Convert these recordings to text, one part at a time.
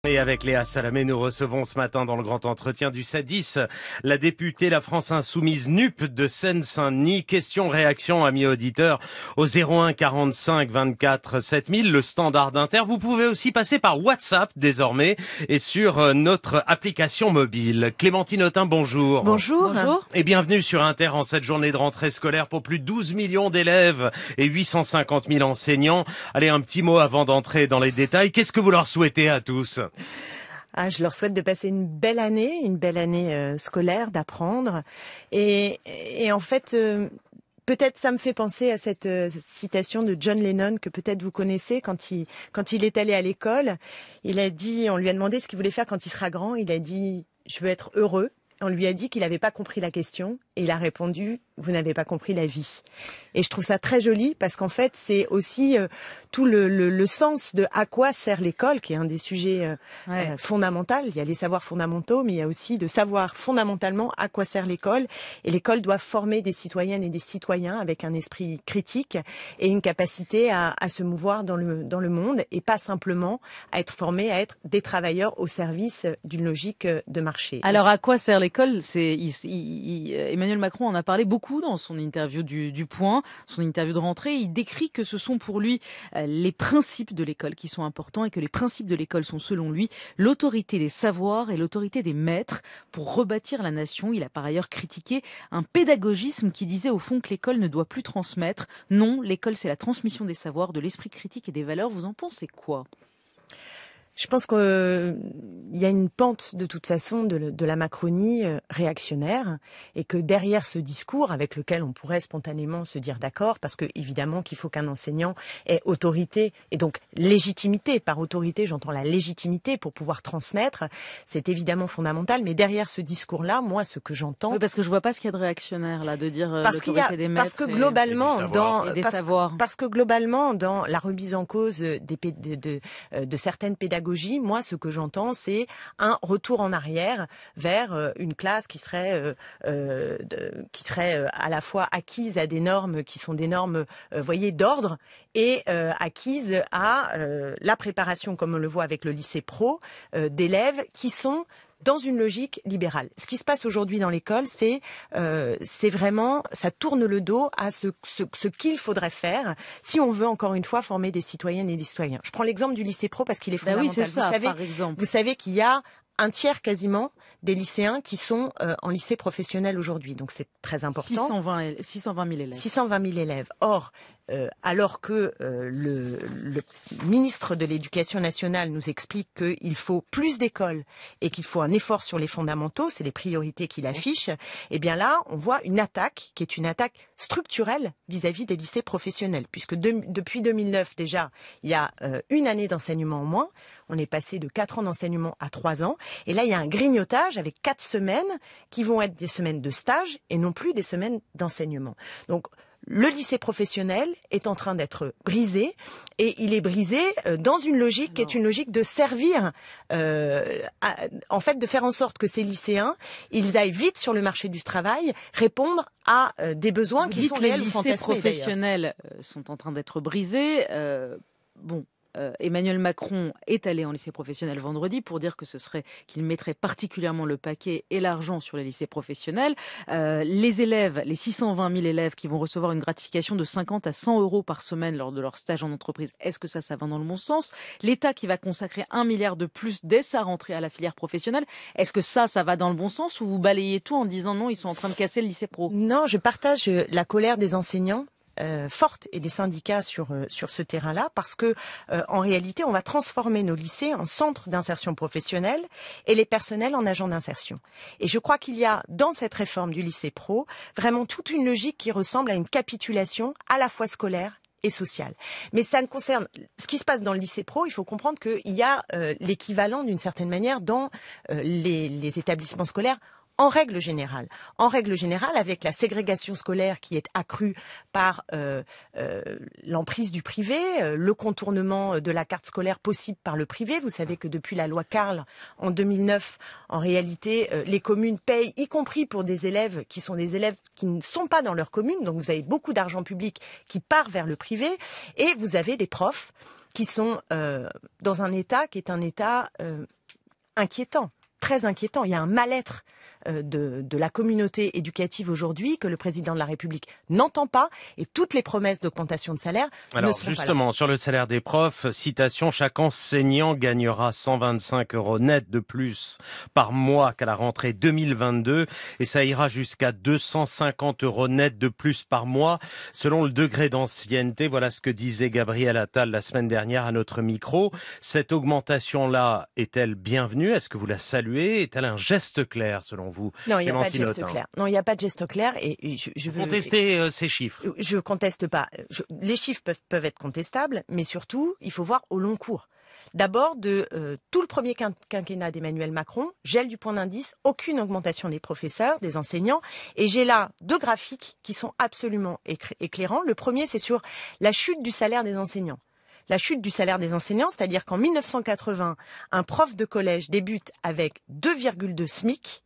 Et avec Léa Salamé, nous recevons ce matin dans le grand entretien du Sadis la députée La France Insoumise NUP de Seine-Saint-Denis. Question-réaction, amis auditeurs, au 01 45 24 7000, le standard d'Inter. Vous pouvez aussi passer par WhatsApp désormais et sur notre application mobile. Clémentine Autain, bonjour. Bonjour. Bonjour. Et bienvenue sur Inter en cette journée de rentrée scolaire pour plus de 12 millions d'élèves et 850 000 enseignants. Allez, un petit mot avant d'entrer dans les détails. Qu'est-ce que vous leur souhaitez à tous ? Je leur souhaite de passer une belle année scolaire, d'apprendre. Et en fait, peut-être ça me fait penser à cette citation de John Lennon que peut-être vous connaissez quand il est allé à l'école. Il a dit, on lui a demandé ce qu'il voulait faire quand il sera grand. Il a dit, je veux être heureux. On lui a dit qu'il n'avait pas compris la question et il a répondu, vous n'avez pas compris la vie. Et je trouve ça très joli parce qu'en fait, c'est aussi tout le sens de à quoi sert l'école, qui est un des sujets fondamentaux. Il y a les savoirs fondamentaux, mais il y a aussi de savoir fondamentalement à quoi sert l'école. Et l'école doit former des citoyennes et des citoyens avec un esprit critique et une capacité à se mouvoir dans le monde et pas simplement à être formés à être des travailleurs au service d'une logique de marché. Alors à quoi sert l'école ? Emmanuel Macron en a parlé beaucoup dans son interview du Point, son interview de rentrée. Il décrit que ce sont pour lui les principes de l'école qui sont importants et que les principes de l'école sont selon lui l'autorité des savoirs et l'autorité des maîtres pour rebâtir la nation. Il a par ailleurs critiqué un pédagogisme qui disait au fond que l'école ne doit plus transmettre. Non, l'école c'est la transmission des savoirs, de l'esprit critique et des valeurs. Vous en pensez quoi ? Je pense qu'il y a une pente de toute façon de la Macronie réactionnaire et que derrière ce discours avec lequel on pourrait spontanément se dire d'accord, parce que évidemment qu'il faut qu'un enseignant ait autorité et donc légitimité. Par autorité, j'entends la légitimité pour pouvoir transmettre. C'est évidemment fondamental, mais derrière ce discours-là, moi, ce que j'entends... Oui, parce que je vois pas ce qu'il y a de réactionnaire là, de dire l'autorité des maîtres. Parce que globalement, parce que globalement, dans la remise en cause de certaines pédagogies, moi, ce que j'entends, c'est un retour en arrière vers une classe qui serait à la fois acquise à des normes qui sont des normes, d'ordre et acquise à la préparation, comme on le voit avec le lycée pro, d'élèves qui sont dans une logique libérale. Ce qui se passe aujourd'hui dans l'école, c'est vraiment, ça tourne le dos à ce qu'il faudrait faire si on veut encore une fois former des citoyennes et des citoyens. Je prends l'exemple du lycée pro parce qu'il est fondamental. Oui, c'est ça, par exemple. Vous savez qu'il y a un tiers quasiment des lycéens qui sont en lycée professionnel aujourd'hui. Donc c'est très important. 620 000 élèves. 620 000 élèves. Or, alors que le ministre de l'Éducation nationale nous explique qu'il faut plus d'écoles et qu'il faut un effort sur les fondamentaux, c'est les priorités qu'il affiche, eh bien là, on voit une attaque qui est une attaque structurelle vis-à-vis des lycées professionnels. Puisque depuis 2009 déjà, il y a une année d'enseignement en moins. On est passé de 4 ans d'enseignement à 3 ans. Et là, il y a un grignotage avec 4 semaines qui vont être des semaines de stage et non plus des semaines d'enseignement. Donc, le lycée professionnel est en train d'être brisé et il est brisé dans une logique qui est une logique de servir, en fait de faire en sorte que ces lycéens, ils aillent vite sur le marché du travail, répondre à des besoins qui sont réels ou fantasmés. Les lycées professionnels sont en train d'être brisés. Emmanuel Macron est allé en lycée professionnel vendredi pour dire qu'il mettrait particulièrement le paquet et l'argent sur les lycées professionnels. Les élèves, les 620 000 élèves qui vont recevoir une gratification de 50 à 100 euros par semaine lors de leur stage en entreprise, est-ce que ça va dans le bon sens ? L'État qui va consacrer 1 milliard de plus dès sa rentrée à la filière professionnelle, est-ce que ça va dans le bon sens ou vous balayez tout en disant non, ils sont en train de casser le lycée pro ? Non, je partage la colère des enseignants. Forte et des syndicats sur ce terrain-là parce que en réalité on va transformer nos lycées en centres d'insertion professionnelle et les personnels en agents d'insertion. Et je crois qu'il y a dans cette réforme du lycée pro vraiment toute une logique qui ressemble à une capitulation à la fois scolaire et sociale. Mais ça ne concerne ce qui se passe dans le lycée pro, il faut comprendre qu'il y a l'équivalent d'une certaine manière dans les établissements scolaires. En règle générale, avec la ségrégation scolaire qui est accrue par l'emprise du privé, le contournement de la carte scolaire possible par le privé. Vous savez que depuis la loi Carle en 2009, en réalité, les communes payent, y compris pour des élèves qui sont des élèves qui ne sont pas dans leur commune. Donc vous avez beaucoup d'argent public qui part vers le privé et vous avez des profs qui sont dans un état qui est un état inquiétant, très inquiétant. Il y a un mal-être de la communauté éducative aujourd'hui que le président de la République n'entend pas, et toutes les promesses d'augmentation de salaire ne sont pas là. Justement, sur le salaire des profs, citation, chaque enseignant gagnera 125 € net de plus par mois qu'à la rentrée 2022 et ça ira jusqu'à 250 € net de plus par mois selon le degré d'ancienneté. Voilà ce que disait Gabriel Attal la semaine dernière à notre micro. Cette augmentation-là est-elle bienvenue? Est-ce que vous la saluez? Est-elle un geste clair selon vous? Non, il n'y a pas de geste clair. Non, il n'y a pas de geste clair et je veux contester ces chiffres. Je conteste pas. Les chiffres peuvent être contestables, mais surtout, il faut voir au long cours. D'abord, tout le premier quinquennat d'Emmanuel Macron, gel du point d'indice, aucune augmentation des professeurs, des enseignants. Et j'ai là 2 graphiques qui sont absolument éclairants. Le premier, c'est sur la chute du salaire des enseignants. La chute du salaire des enseignants, c'est-à-dire qu'en 1980, un prof de collège débute avec 2,2 SMIC.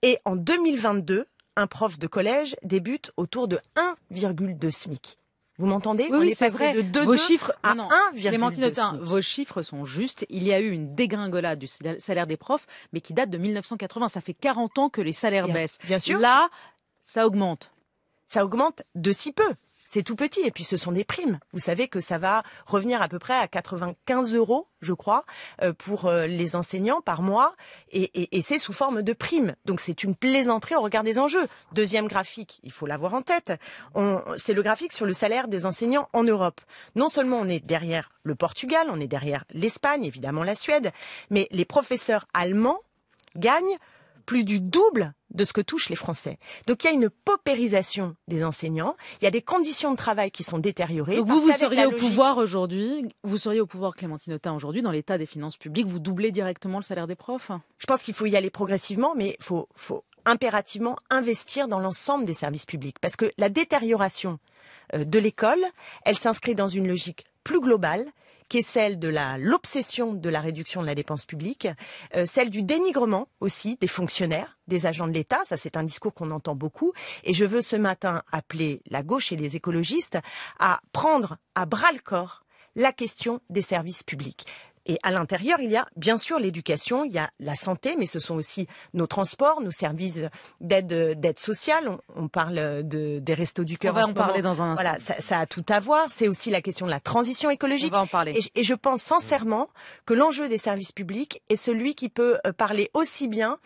Et en 2022, un prof de collège débute autour de 1,2 SMIC. Vous m'entendez? Oui, c'est vrai. De 2,2 vos chiffres, à 1,2 Clémentine Autain, SMIC. vos chiffres sont justes. Il y a eu une dégringolade du salaire des profs, mais qui date de 1980. Ça fait 40 ans que les salaires baissent. Bien sûr. Là, ça augmente. Ça augmente de si peu. C'est tout petit. Et puis, ce sont des primes. Vous savez que ça va revenir à peu près à 95 €, je crois, pour les enseignants par mois. Et c'est sous forme de primes. Donc, c'est une plaisanterie au regard des enjeux. Deuxième graphique, il faut l'avoir en tête. C'est le graphique sur le salaire des enseignants en Europe. Non seulement on est derrière le Portugal, on est derrière l'Espagne, évidemment la Suède, mais les professeurs allemands gagnent plus du double de ce que touchent les Français. Donc il y a une paupérisation des enseignants, il y a des conditions de travail qui sont détériorées. Donc vous seriez au pouvoir aujourd'hui, vous seriez au pouvoir, Clémentine Autain, aujourd'hui, dans l'état des finances publiques, vous doublez directement le salaire des profs? Je pense qu'il faut y aller progressivement, mais il faut impérativement investir dans l'ensemble des services publics. Parce que la détérioration de l'école, elle s'inscrit dans une logique plus globale, qui est celle de l'obsession de la réduction de la dépense publique, celle du dénigrement aussi des fonctionnaires, des agents de l'État. Ça, c'est un discours qu'on entend beaucoup. Et je veux ce matin appeler la gauche et les écologistes à prendre à bras-le-corps la question des services publics. Et à l'intérieur, il y a bien sûr l'éducation, il y a la santé, mais ce sont aussi nos transports, nos services d'aide sociale. On parle des Restos du Cœur. On va en parler dans un instant. Voilà, ça a tout à voir. C'est aussi la question de la transition écologique. On va en parler. Et je pense sincèrement que l'enjeu des services publics est celui qui peut parler aussi bien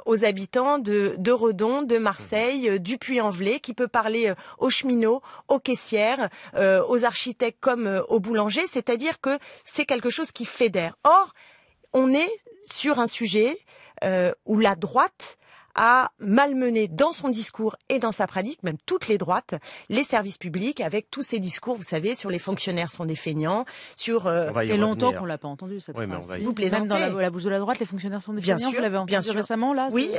aux habitants de Redon, de Marseille, du Puy-en-Velay, qui peut parler aux cheminots, aux caissières, aux architectes comme aux boulangers. C'est-à-dire que c'est quelque chose qui fédère. Or, on est sur un sujet où la droite a malmené dans son discours et dans sa pratique, même toutes les droites, les services publics avec tous ces discours, vous savez, sur les fonctionnaires sont des feignants, sur... Ça fait longtemps qu'on l'a pas entendu, cette phrase. Vous plaisantez. Même dans la bouche de la droite, les fonctionnaires sont des feignants, vous l'avez entendu récemment, là? Oui,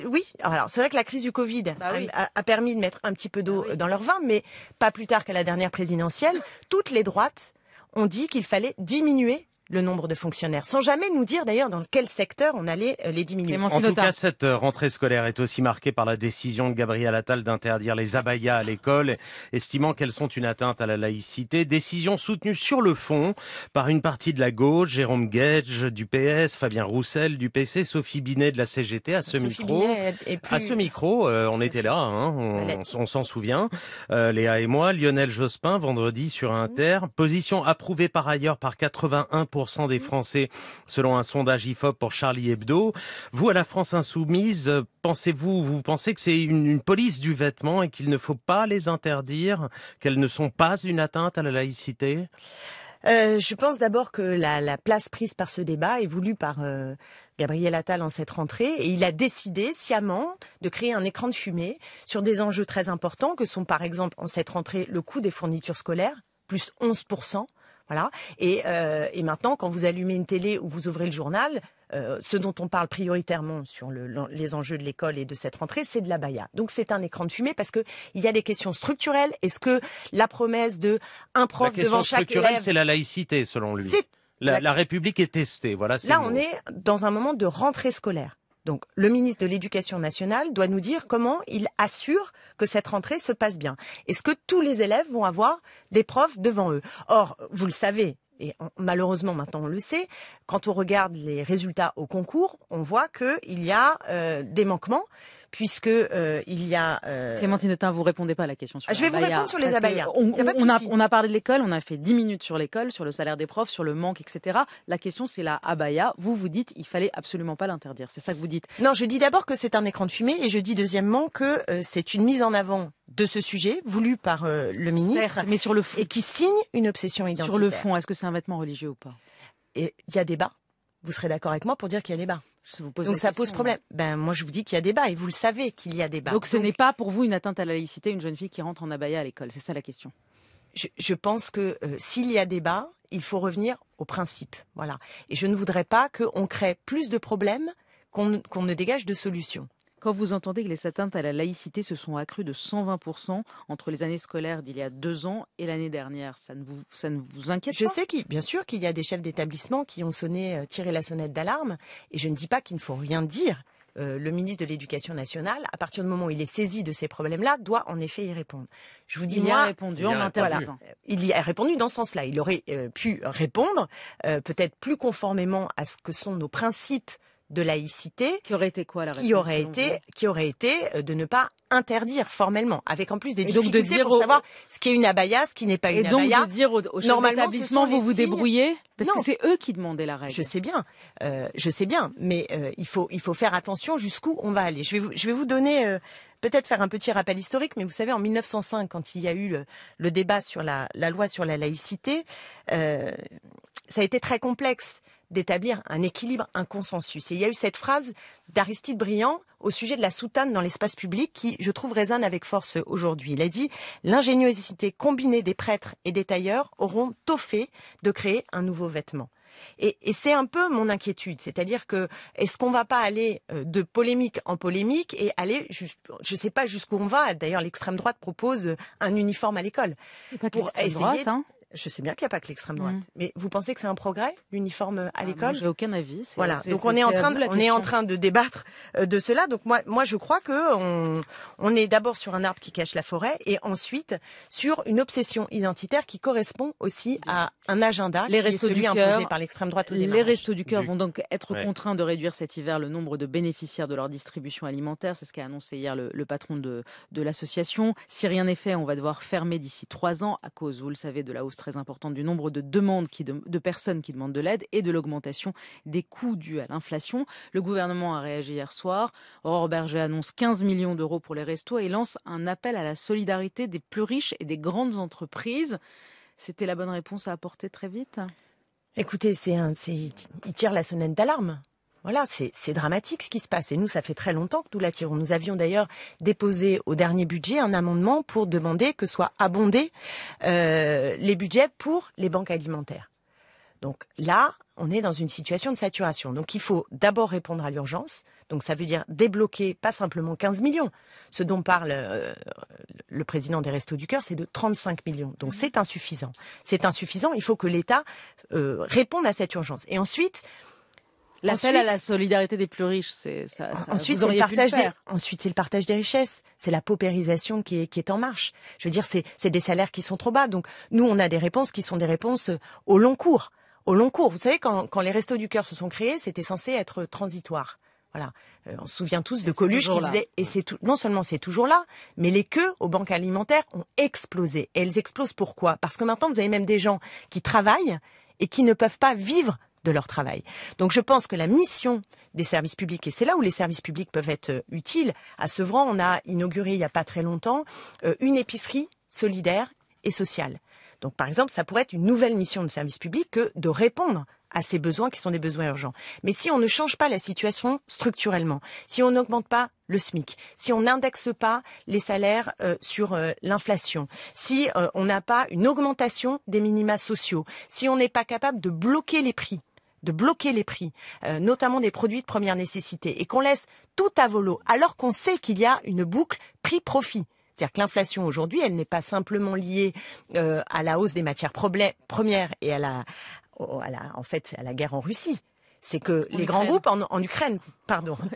oui. Alors, c'est vrai que la crise du Covid a permis de mettre un petit peu d'eau dans leur vin, mais pas plus tard qu'à la dernière présidentielle, toutes les droites ont dit qu'il fallait diminuer le nombre de fonctionnaires, sans jamais nous dire d'ailleurs dans quel secteur on allait les diminuer. En tout cas, cette rentrée scolaire est aussi marquée par la décision de Gabriel Attal d'interdire les abayas à l'école, estimant qu'elles sont une atteinte à la laïcité. Décision soutenue sur le fond par une partie de la gauche, Jérôme Guedj du PS, Fabien Roussel du PC, Sophie Binet de la CGT. À ce micro, on était là, on s'en souvient, Léa et moi, Lionel Jospin, vendredi sur Inter. Position approuvée par ailleurs par 81% des Français, selon un sondage IFOP pour Charlie Hebdo. Vous, à la France Insoumise, vous pensez que c'est une police du vêtement et qu'il ne faut pas les interdire, qu'elles ne sont pas une atteinte à la laïcité? Je pense d'abord que la place prise par ce débat est voulue par Gabriel Attal en cette rentrée, et il a décidé sciemment de créer un écran de fumée sur des enjeux très importants que sont par exemple en cette rentrée le coût des fournitures scolaires, plus 11%. Voilà. Et maintenant, quand vous allumez une télé ou vous ouvrez le journal, ce dont on parle prioritairement sur les enjeux de l'école et de cette rentrée, c'est de l'abaya. Donc c'est un écran de fumée parce que il y a des questions structurelles. Est-ce que la promesse de un prof devant chaque élève... La question structurelle, c'est la laïcité, selon lui. La République est testée. Voilà. Là, on est dans un moment de rentrée scolaire. Donc, le ministre de l'Éducation nationale doit nous dire comment il assure que cette rentrée se passe bien. Est-ce que tous les élèves vont avoir des profs devant eux? Or, vous le savez, et malheureusement maintenant on le sait, quand on regarde les résultats au concours, on voit qu'il y a des manquements, puisque il y a... Clémentine Autain, vous répondez pas à la question sur Je vais vous répondre sur les abayas. On a parlé de l'école, on a fait 10 minutes sur l'école, sur le salaire des profs, sur le manque, etc. La question, c'est la abaya. Vous dites il fallait absolument pas l'interdire. C'est ça que vous dites. Non, je dis d'abord que c'est un écran de fumée, et je dis deuxièmement que c'est une mise en avant de ce sujet, voulu par le ministre, Certes, mais sur le fond, et qui signe une obsession identitaire. sur le fond, est-ce que c'est un vêtement religieux ou pas? Et il y a débat. Vous serez d'accord avec moi pour dire qu'il y a débat. Donc ça pose problème. Moi je vous dis qu'il y a débat, et vous le savez qu'il y a débat. Donc ce n'est pas pour vous une atteinte à la laïcité, une jeune fille qui rentre en abaya à l'école, c'est ça la question? Je pense que s'il y a débat, il faut revenir au principe. Voilà. Et je ne voudrais pas qu'on crée plus de problèmes qu'on ne dégage de solutions. Quand vous entendez que les atteintes à la laïcité se sont accrues de 120% entre les années scolaires d'il y a 2 ans et l'année dernière, ça ne vous inquiète pas? Je sais bien sûr qu'il y a des chefs d'établissement qui ont tiré la sonnette d'alarme, et je ne dis pas qu'il ne faut rien dire. Le ministre de l'Éducation nationale, à partir du moment où il est saisi de ces problèmes-là, doit en effet y répondre. Je vous dis, il y a répondu en interdisant. Voilà, il y a répondu dans ce sens-là. Il aurait pu répondre peut-être plus conformément à ce que sont nos principes de laïcité. Qui aurait été quoi la réponse? Qui aurait été de ne pas interdire formellement, avec en plus des difficultés de dire pour savoir ce qui est une abaya, ce qui n'est pas une abaya. Et donc de dire aux chefs d'établissement, vous débrouillez? Parce que c'est eux qui demandaient la règle. Je sais bien, mais il faut faire attention jusqu'où on va aller. Je vais vous donner, peut-être faire un petit rappel historique, mais vous savez, en 1905, quand il y a eu le débat sur la loi sur la laïcité, ça a été très complexe d'établir un équilibre, un consensus. Et il y a eu cette phrase d'Aristide Briand au sujet de la soutane dans l'espace public qui, je trouve, résonne avec force aujourd'hui. Il a dit « L'ingéniosité combinée des prêtres et des tailleurs auront tôt fait de créer un nouveau vêtement ». Et c'est un peu mon inquiétude, c'est-à-dire que est-ce qu'on va pas aller de polémique en polémique et aller, je sais pas jusqu'où on va. D'ailleurs, l'extrême droite propose un uniforme à l'école. Et pas que l'extrême droite, hein. Je sais bien qu'il n'y a pas que l'extrême droite, mais vous pensez que c'est un progrès, l'uniforme à l'école? J'ai aucun avis. Voilà. Donc on est en train de débattre de cela. Donc moi je crois que on est d'abord sur un arbre qui cache la forêt, et ensuite sur une obsession identitaire qui correspond aussi à un agenda qui est celui imposé par l'extrême droite au démarrage. Les Restos du Cœur vont donc être contraints de réduire cet hiver le nombre de bénéficiaires de leur distribution alimentaire. C'est ce qu'a annoncé hier le patron de l'association. Si rien n'est fait, on va devoir fermer d'ici 3 ans à cause, vous le savez, de la hausse très importante du nombre de demandes de personnes qui demandent de l'aide et de l'augmentation des coûts dus à l'inflation. Le gouvernement a réagi hier soir. Aurore Berger annonce 15 millions d'euros pour les restos et lance un appel à la solidarité des plus riches et des grandes entreprises. C'était la bonne réponse à apporter très vite? Écoutez, il tire la sonnette d'alarme. Voilà, c'est dramatique ce qui se passe. Et nous, ça fait très longtemps que nous la tirons. Nous avions d'ailleurs déposé au dernier budget un amendement pour demander que soient abondés les budgets pour les banques alimentaires. Donc là, on est dans une situation de saturation. Donc il faut d'abord répondre à l'urgence. Donc ça veut dire débloquer pas simplement 15 millions. Ce dont parle le président des Restos du Cœur, c'est de 35 millions. Donc c'est insuffisant. C'est insuffisant. Il faut que l'État réponde à cette urgence. Et ensuite... L'appel à la solidarité des plus riches, ensuite, c'est le partage des richesses. C'est la paupérisation qui est en marche. Je veux dire, c'est des salaires qui sont trop bas. Donc, nous, on a des réponses qui sont des réponses au long cours. Au long cours. Vous savez, quand les Restos du Cœur se sont créés, c'était censé être transitoire. Voilà. On se souvient tous de Coluche qui disait, non seulement c'est toujours là, mais les queues aux banques alimentaires ont explosé. Et elles explosent pourquoi? Parce que maintenant, vous avez même des gens qui travaillent et qui ne peuvent pas vivre de leur travail. Donc je pense que la mission des services publics, et c'est là où les services publics peuvent être utiles, à Sevran, on a inauguré il n'y a pas très longtemps une épicerie solidaire et sociale. Donc par exemple, ça pourrait être une nouvelle mission de service public que de répondre à ces besoins qui sont des besoins urgents. Mais si on ne change pas la situation structurellement, si on n'augmente pas le SMIC, si on n'indexe pas les salaires sur l'inflation, si on n'a pas une augmentation des minima sociaux, si on n'est pas capable de bloquer les prix, notamment des produits de première nécessité, et qu'on laisse tout à volo, alors qu'on sait qu'il y a une boucle prix-profit. C'est-à-dire que l'inflation aujourd'hui, elle n'est pas simplement liée à la hausse des matières premières et à la guerre en Russie. c'est que les grands groupes en Ukraine,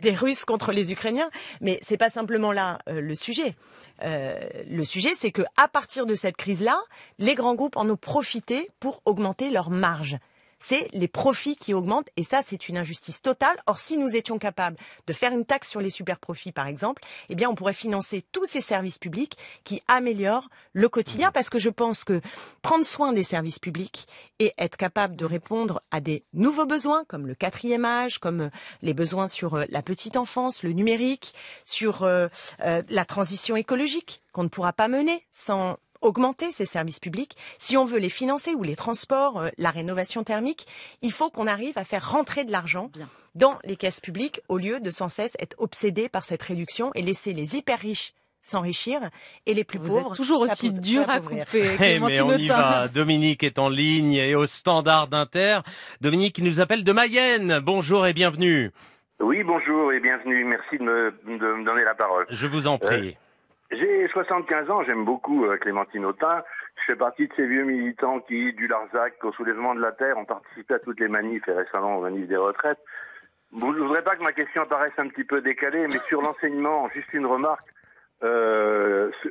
des Russes contre les Ukrainiens, mais c'est pas simplement là le sujet. Le sujet, c'est que à partir de cette crise-là, les grands groupes en ont profité pour augmenter leurs marges. C'est les profits qui augmentent et ça, c'est une injustice totale. Or, si nous étions capables de faire une taxe sur les super-profits, par exemple, eh bien, on pourrait financer tous ces services publics qui améliorent le quotidien parce que je pense que prendre soin des services publics et être capable de répondre à des nouveaux besoins comme le 4e âge, comme les besoins sur la petite enfance, le numérique, sur la transition écologique qu'on ne pourra pas mener sans augmenter ces services publics, si on veut les financer ou les transports, la rénovation thermique, il faut qu'on arrive à faire rentrer de l'argent dans les caisses publiques au lieu de sans cesse être obsédé par cette réduction et laisser les hyper riches s'enrichir et les plus pauvres. Vous êtes toujours aussi dur à couper. Mais on y va. Dominique est en ligne et au standard d'Inter. Dominique qui nous appelle de Mayenne. Bonjour et bienvenue. Oui, bonjour et bienvenue. Merci de me donner la parole. Je vous en prie. J'ai 75 ans, j'aime beaucoup Clémentine Autain. Je fais partie de ces vieux militants qui, du Larzac au soulèvement de la Terre, ont participé à toutes les manifs et récemment aux manifs des retraites. Je ne voudrais pas que ma question paraisse un petit peu décalée, mais sur l'enseignement, juste une remarque.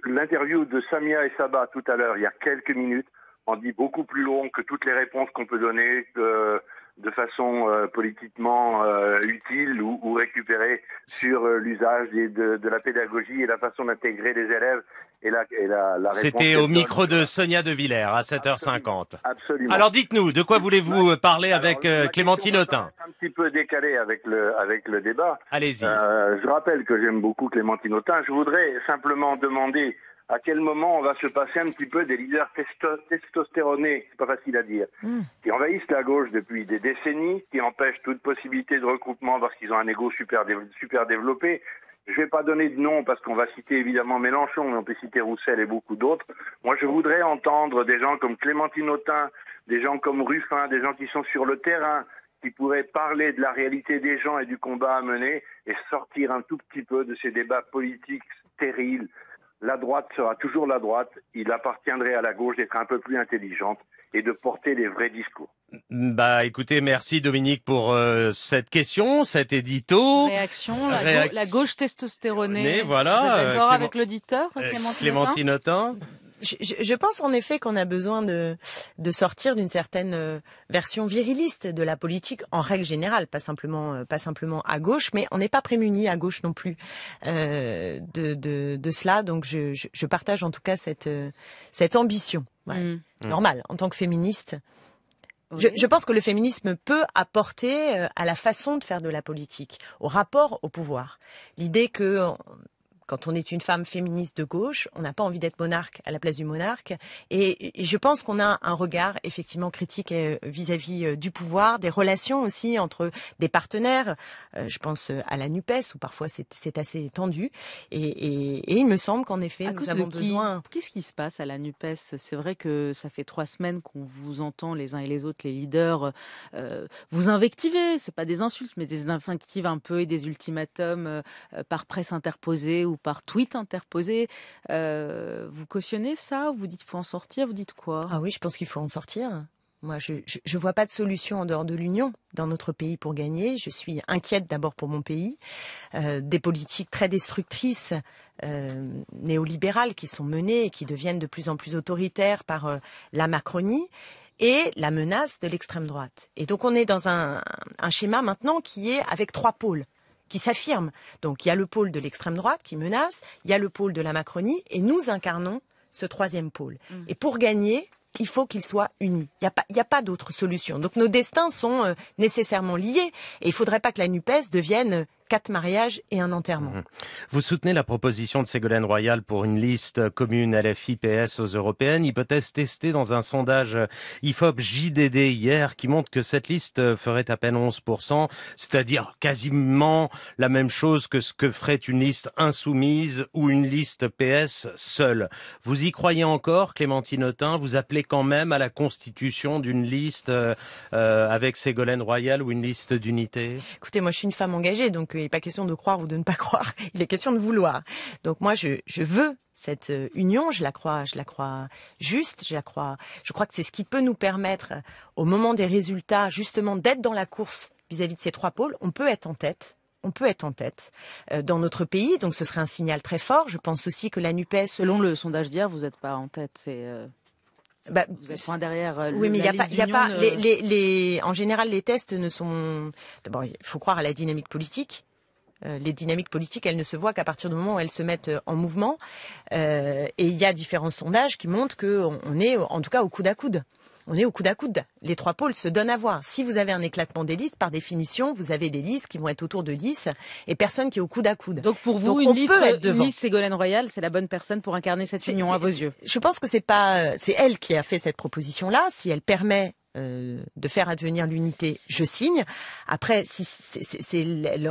L'interview de Samia et Saba tout à l'heure, il y a quelques minutes, en dit beaucoup plus long que toutes les réponses qu'on peut donner de façon politiquement utile ou récupérée sur l'usage de la pédagogie et la façon d'intégrer les élèves et la réponse. C'était au micro de Sonia De Villers à 7h50. Absolument. Alors dites-nous, de quoi voulez-vous parler avec Clémentine Autain? Un petit peu décalé avec le débat. Allez-y. Je rappelle que j'aime beaucoup Clémentine Autain. Je voudrais simplement demander à quel moment on va se passer un petit peu des leaders testostéronés, c'est pas facile à dire, qui envahissent la gauche depuis des décennies, qui empêchent toute possibilité de regroupement parce qu'ils ont un ego super développé. Je vais pas donner de nom parce qu'on va citer évidemment Mélenchon, mais on peut citer Roussel et beaucoup d'autres. Moi, je voudrais entendre des gens comme Clémentine Autain, des gens comme Ruffin, des gens qui sont sur le terrain, qui pourraient parler de la réalité des gens et du combat à mener et sortir un tout petit peu de ces débats politiques stériles. La droite sera toujours la droite. Il appartiendrait à la gauche d'être un peu plus intelligente et de porter les vrais discours. Bah, écoutez, merci Dominique pour cette question, cet édito. Réaction, la gauche testostéronée. Voilà. Vous êtes d'accord avec l'auditeur, Clémentine Autain. Je pense en effet qu'on a besoin de sortir d'une certaine version viriliste de la politique en règle générale, pas simplement à gauche, mais on n'est pas prémuni à gauche non plus de cela. Donc je partage en tout cas cette ambition. Ouais. Normal en tant que féministe. Oui. Je pense que le féminisme peut apporter à la façon de faire de la politique, au rapport au pouvoir. L'idée que quand on est une femme féministe de gauche, on n'a pas envie d'être monarque à la place du monarque. Et je pense qu'on a un regard effectivement critique vis-à-vis du pouvoir, des relations aussi entre des partenaires. Je pense à la NUPES où parfois c'est assez tendu. Et il me semble qu'en effet, nous avons besoin... Qu'est-ce qui se passe à la NUPES? C'est vrai que ça fait 3 semaines qu'on vous entend les uns et les autres, les leaders, vous invectiver. C'est pas des insultes, mais des invectives un peu et des ultimatums par presse interposée ou par tweet interposé. Vous cautionnez ça? Vous dites qu'il faut en sortir? Vous dites quoi? Ah oui, je pense qu'il faut en sortir. Moi, je vois pas de solution en dehors de l'Union dans notre pays pour gagner. Je suis inquiète d'abord pour mon pays. Des politiques très destructrices, néolibérales qui sont menées et qui deviennent de plus en plus autoritaires par la Macronie. Et la menace de l'extrême droite. Et donc on est dans un schéma maintenant qui est avec 3 pôles qui s'affirment. Donc il y a le pôle de l'extrême droite qui menace, il y a le pôle de la Macronie, et nous incarnons ce 3e pôle. Et pour gagner, il faut qu'ils soient unis. Il n'y a pas d'autre solution. Donc nos destins sont nécessairement liés, et il ne faudrait pas que la NUPES devienne 4 mariages et un enterrement. Vous soutenez la proposition de Ségolène Royal pour une liste commune LFI-PS aux européennes, hypothèse testée dans un sondage IFOP-JDD hier qui montre que cette liste ferait à peine 11%, c'est-à-dire quasiment la même chose que ce que ferait une liste insoumise ou une liste PS seule. Vous y croyez encore, Clémentine Autain? Vous appelez quand même à la constitution d'une liste avec Ségolène Royal ou une liste d'unité? Écoutez, moi je suis une femme engagée, donc il n'est pas question de croire ou de ne pas croire, il est question de vouloir. Donc moi je veux cette union, je la crois juste, je crois que c'est ce qui peut nous permettre au moment des résultats justement d'être dans la course vis-à-vis de ces trois pôles, on peut être en tête. Dans notre pays, donc ce serait un signal très fort. Je pense aussi que la NUPES... Selon le sondage d'hier, vous n'êtes pas en tête, vous êtes loin derrière. Oui, mais il y a pas en général, les tests ne sont... D'abord, il faut croire à la dynamique politique. Les dynamiques politiques, elles ne se voient qu'à partir du moment où elles se mettent en mouvement. Et il y a différents sondages qui montrent qu'on est, en tout cas, au coude à coude. On est au coude à coude. Les trois pôles se donnent à voir. Si vous avez un éclatement des listes, par définition, vous avez des listes qui vont être autour de 10 et personne qui est au coude à coude. Donc pour vous, une liste Ségolène Royal, c'est la bonne personne pour incarner cette union à vos yeux? Je pense que c'est elle qui a fait cette proposition-là. Si elle permet de faire advenir l'unité, je signe. Après,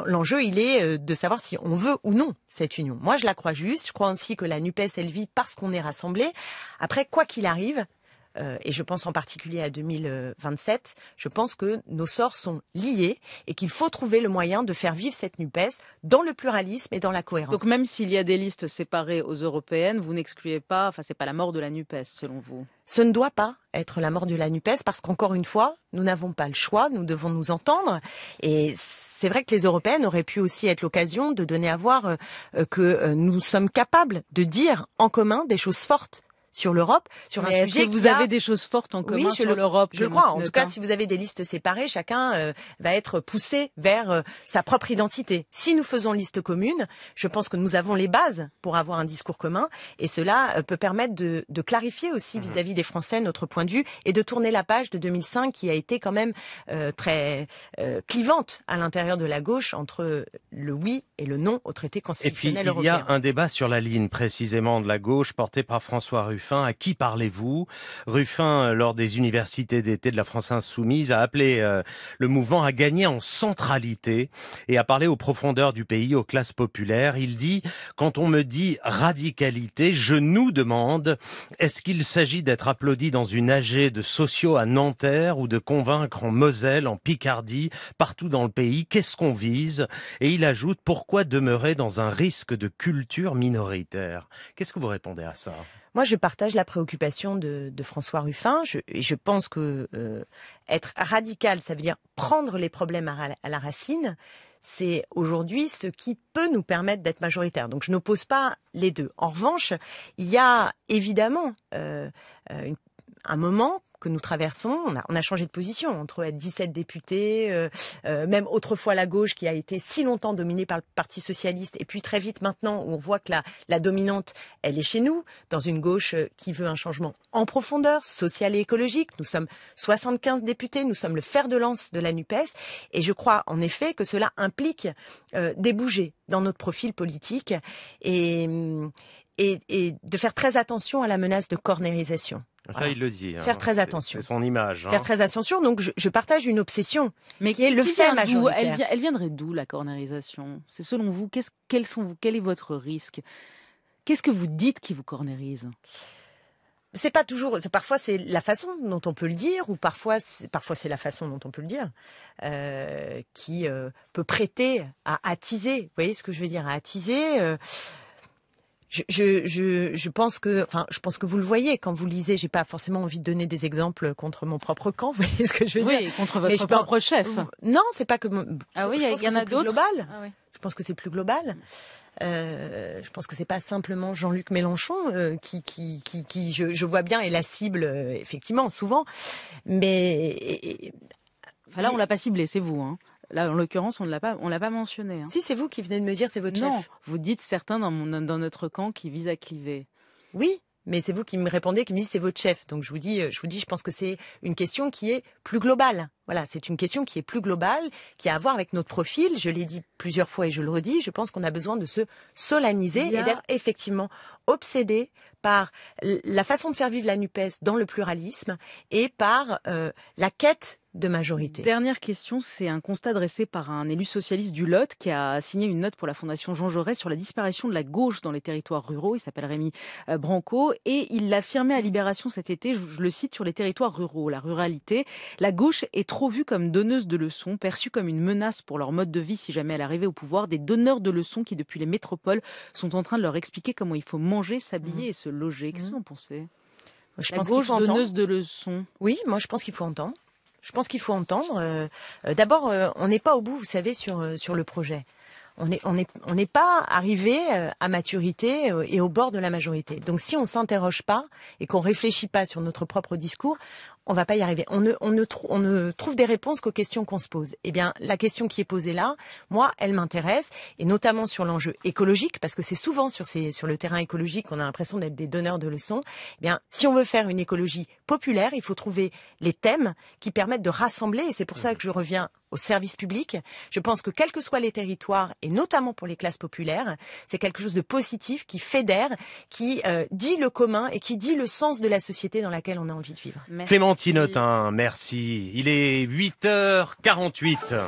l'enjeu, il est de savoir si on veut ou non cette union. Moi, je la crois juste. Je crois aussi que la NUPES, elle vit parce qu'on est rassemblés. Après, quoi qu'il arrive, et je pense en particulier à 2027, je pense que nos sorts sont liés et qu'il faut trouver le moyen de faire vivre cette NUPES dans le pluralisme et dans la cohérence. Donc même s'il y a des listes séparées aux européennes, vous n'excluez pas, enfin c'est pas la mort de la NUPES selon vous? Ce ne doit pas être la mort de la NUPES parce qu'encore une fois, nous n'avons pas le choix, nous devons nous entendre et c'est vrai que les européennes auraient pu aussi être l'occasion de donner à voir que nous sommes capables de dire en commun des choses fortes sur l'Europe, sur un sujet. Est-ce que vous avez des choses fortes en commun sur l'Europe? Je le crois. En tout cas, si vous avez des listes séparées, chacun va être poussé vers sa propre identité. Si nous faisons liste commune, je pense que nous avons les bases pour avoir un discours commun et cela peut permettre de clarifier aussi vis-à-vis des Français notre point de vue et de tourner la page de 2005 qui a été quand même très clivante à l'intérieur de la gauche entre le oui et le non au traité constitutionnel européen. Et puis, il y a un débat sur la ligne précisément de la gauche porté par François Ruffin. À qui parlez-vous? Ruffin, lors des universités d'été de la France Insoumise, a appelé le mouvement à gagner en centralité et à parler aux profondeurs du pays, aux classes populaires. Il dit, quand on me dit radicalité, je nous demande, est-ce qu'il s'agit d'être applaudi dans une AG de sociaux à Nanterre ou de convaincre en Moselle, en Picardie, partout dans le pays? Qu'est-ce qu'on vise? Et il ajoute, pourquoi demeurer dans un risque de culture minoritaire? Qu'est-ce que vous répondez à ça? Moi, je partage la préoccupation de François Ruffin. Je pense que être radical, ça veut dire prendre les problèmes à la racine. C'est aujourd'hui ce qui peut nous permettre d'être majoritaire. Donc, je n'oppose pas les deux. En revanche, il y a évidemment un moment que nous traversons, on a changé de position entre être 17 députés, même autrefois la gauche qui a été si longtemps dominée par le Parti socialiste, et puis très vite maintenant où on voit que la dominante, elle est chez nous, dans une gauche qui veut un changement en profondeur, social et écologique. Nous sommes 75 députés, nous sommes le fer de lance de la NUPES, et je crois en effet que cela implique des bougées dans notre profil politique et de faire très attention à la menace de cornérisation. Ça, voilà. il le dit. Faire très attention. C'est son image. Faire très attention. Donc, je partage une obsession qui est le fait majoritaire. Elle viendrait d'où, la cornérisation? C'est selon vous, quel est votre risque? Qu'est-ce que vous dites qui vous cornérise? C'est pas toujours. Parfois, c'est la façon dont on peut le dire, ou parfois c'est la façon dont on peut le dire qui peut prêter à attiser. Vous voyez ce que je veux dire? À attiser. Je pense que vous le voyez quand vous lisez. J'ai pas forcément envie de donner des exemples contre mon propre camp. Vous voyez ce que je veux dire? Oui, contre votre propre chef. Non, c'est pas que. Ah oui, il y en a d'autres. Global. Ah oui. Je pense que c'est plus global. Je pense que c'est pas simplement Jean-Luc Mélenchon qui je vois bien est la cible effectivement souvent, mais enfin là on l'a pas ciblé, c'est vous. Hein. Là, en l'occurrence, on l'a pas mentionné. Hein. Si, c'est vous qui venez de me dire, c'est votre chef. Non, vous dites certains dans notre camp qui visent à cliver. Oui, mais c'est vous qui me répondez, qui me dites c'est votre chef. Donc je vous dis, je pense que c'est une question qui est plus globale. Voilà, c'est une question qui est plus globale, qui a à voir avec notre profil. Je l'ai dit plusieurs fois et je le redis, je pense qu'on a besoin de se solenniser et d'être effectivement obsédé par la façon de faire vivre la NUPES dans le pluralisme et par la quête de majorité. Dernière question, c'est un constat dressé par un élu socialiste du Lot qui a signé une note pour la Fondation Jean Jaurès sur la disparition de la gauche dans les territoires ruraux. Il s'appelle Rémi Branco et il l'affirmait à Libération cet été, je le cite, sur les territoires ruraux, la ruralité. La gauche est trop vue comme donneuse de leçons, perçue comme une menace pour leur mode de vie si jamais elle arrivait au pouvoir, des donneurs de leçons qui, depuis les métropoles, sont en train de leur expliquer comment il faut manger, s'habiller et se loger. Qu'est-ce que vous en pensez? Je la pense gauche qu'il faut donneuse de leçons. Oui, moi je pense qu'il faut entendre. Je pense qu'il faut entendre. D'abord, on n'est pas au bout, vous savez, sur le projet. On n'est pas arrivé à maturité et au bord de la majorité. Donc si on s'interroge pas et qu'on réfléchit pas sur notre propre discours, on va pas y arriver. On ne trouve des réponses qu'aux questions qu'on se pose. Eh bien, la question qui est posée là, moi, elle m'intéresse, et notamment sur l'enjeu écologique, parce que c'est souvent sur le terrain écologique qu'on a l'impression d'être des donneurs de leçons. Eh bien, si on veut faire une écologie populaire, il faut trouver les thèmes qui permettent de rassembler, et c'est pour ça que je reviens au service public. Je pense que quels que soient les territoires, et notamment pour les classes populaires, c'est quelque chose de positif, qui fédère, qui dit le commun et qui dit le sens de la société dans laquelle on a envie de vivre. Clémentine Autain, merci. Il est 8h48.